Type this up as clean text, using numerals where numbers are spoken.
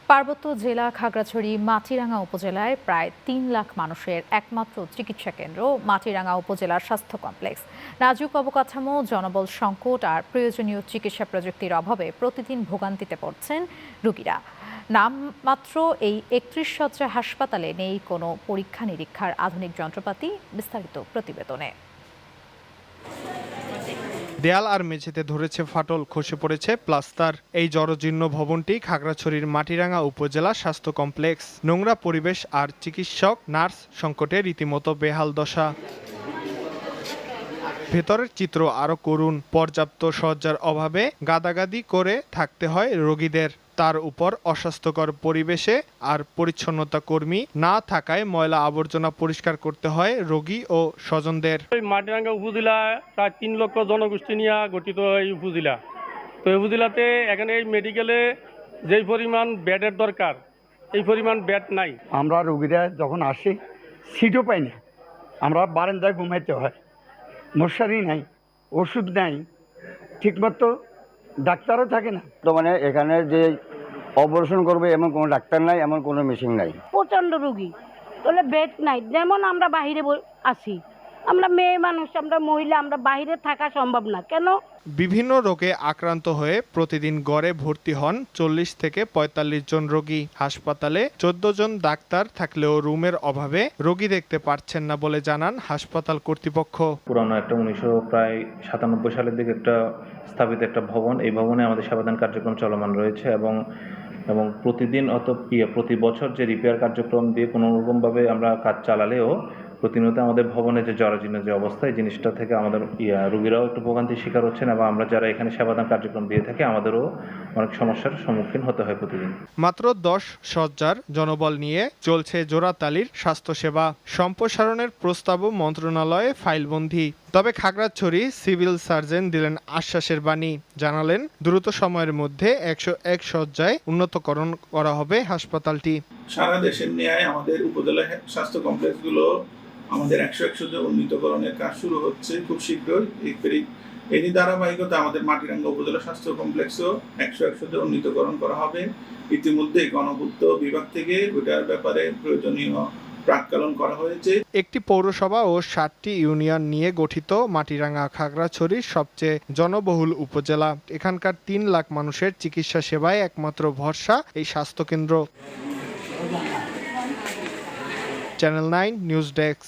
পার্বত্য জেলা খাগড়াছড়ি মাটিরাঙ্গা উপজেলায় প্রায় ৩ লাখ মানুষের একমাত্র চিকিৎসা কেন্দ্র মাটিরাঙ্গা উপজেলার স্বাস্থ্য কমপ্লেক্স। নাজুক অবকাঠামো, জনবল সংকট আর প্রয়োজনীয় চিকিৎসা প্রযুক্তির অভাবে প্রতিদিন ভোগান্তিতে পড়ছেন রোগীরা। নামমাত্র এই ৩১ শয্যা হাসপাতালে নেই কোনো পরীক্ষা নিরীক্ষার আধুনিক যন্ত্রপাতি। বিস্তারিত প্রতিবেদনে। দেয়াল আর মেঝেতে ধরেছে ফাটল, খসে পড়েছে প্লাস্টার। এই জরাজীর্ণ ভবনটি খাগড়াছড়ির মাটিরাঙ্গা উপজেলা স্বাস্থ্য কমপ্লেক্স। নোংরা পরিবেশ আর চিকিৎসক নার্স সংকটে রীতিমতো বেহাল দশা। ভেতরের চিত্র আরো করুণ। পর্যাপ্ত শয্যার অভাবে গাদাগাদি করে থাকতে হয় রোগীদের। তার উপর অস্বাস্থ্যকর পরিবেশে আর পরিচ্ছন্নতা কর্মী না থাকায় ময়লা আবর্জনা পরিষ্কার করতে হয় রোগী ও স্বজনদের। মাটিরাঙ্গা উপজেলা প্রায় ৩ লক্ষ জনগোষ্ঠী নিয়ে গঠিত এই উপজেলা। তো এই উপজেলাতে এখানে এই মেডিকেলে যেই পরিমাণ বেডের দরকার এই পরিমাণ বেড নাই। আমরা রোগীরা যখন আসি সিটও পাই না, আমরা বারান্দায় ঘুমাইতে হয়। মশারি নাই, ওষুধ নাই, ঠিকমতো ডাক্তারও থাকে না। তো মানে এখানে যে অপারেশন করবে এমন কোনো ডাক্তার নাই, এমন কোনো মেশিন নাই। প্রচণ্ড রোগী, তাহলে বেড নাই। যেমন আমরা বাহিরে আসি, আমরা মেয়ে মানুষ, আমরা মহিলা, আমরা বাহিরে থাকা সম্ভব না। কেন? বিভিন্ন রোগে আক্রান্ত হয়ে প্রতিদিন গড়ে ভর্তি হন ৪০ থেকে ৪৫ জন রোগী। হাসপাতালে ১৪ জন ডাক্তার থাকলেও রুমের অভাবে রোগী দেখতে পারছেন না বলে জানান হাসপাতাল কর্তৃপক্ষ। পুরানো একটা ১৯৯৭ সালের দিকে একটা স্থাপিত একটা ভবন। এই ভবনে আমাদের সেবাদান কার্যক্রম চলমান রয়েছে এবং প্রতিদিন প্রতি বছর যে রিপেয়ার কার্যক্রম দিয়ে কোনো রকমভাবে আমরা কাজ চালালেও প্রতিনিয়ত আমাদের ভবনে যে জরাজীর্ণ যে অবস্থা, এই জিনিসটা থেকে আমাদের রোগীরাও একটু ভোগান্তির শিকার হচ্ছেন এবং আমরা যারা এখানে সেবাদান কার্যক্রম দিয়ে থাকি আমাদেরও অনেক সমস্যার সম্মুখীন হতে হয় প্রতিদিন। মাত্র ১০ শয্যার জনবল নিয়ে চলছে জোড়াতালির স্বাস্থ্যসেবা। সম্প্রসারণের প্রস্তাবও মন্ত্রণালয়ে ফাইলবন্দী। তবে খাগড়াছড়ি সিভিল সার্জন দিলেন আশ্বাসের বাণী। জানালেন দ্রুত সময়ের মধ্যে ১০১ শয্যায় উন্নতকরণ করা হবে হাসপাতালটি। সারা দেশের ন্যায় আমাদের উপজেলা স্বাস্থ্য কমপ্লেক্সগুলো আমাদের ১০১ শয্যা উন্নীতকরণের কাজ শুরু হচ্ছে খুব শীঘ্রই। এরই ধারাবাহিকতা আমাদের মাটিরাঙ্গা উপজেলা স্বাস্থ্য কমপ্লেক্সও ১০১ শয্যা উন্নীতকরণ করা হবে। ইতিমধ্যে গণপূর্ত বিভাগ থেকে ওটার ব্যাপারে প্রয়োজনীয় প্রাক্কলন করা হয়েছে। একটি পৌরসভা ও ৭টি ইউনিয়ন নিয়ে গঠিত মাটিরাঙ্গা খাগড়াছড়ির সবচেয়ে জনবহুল উপজেলা। এখানকার ৩ লাখ মানুষের চিকিৎসা সেবায় একমাত্র ভরসা এই স্বাস্থ্যকেন্দ্র। Channel ৯ news desk.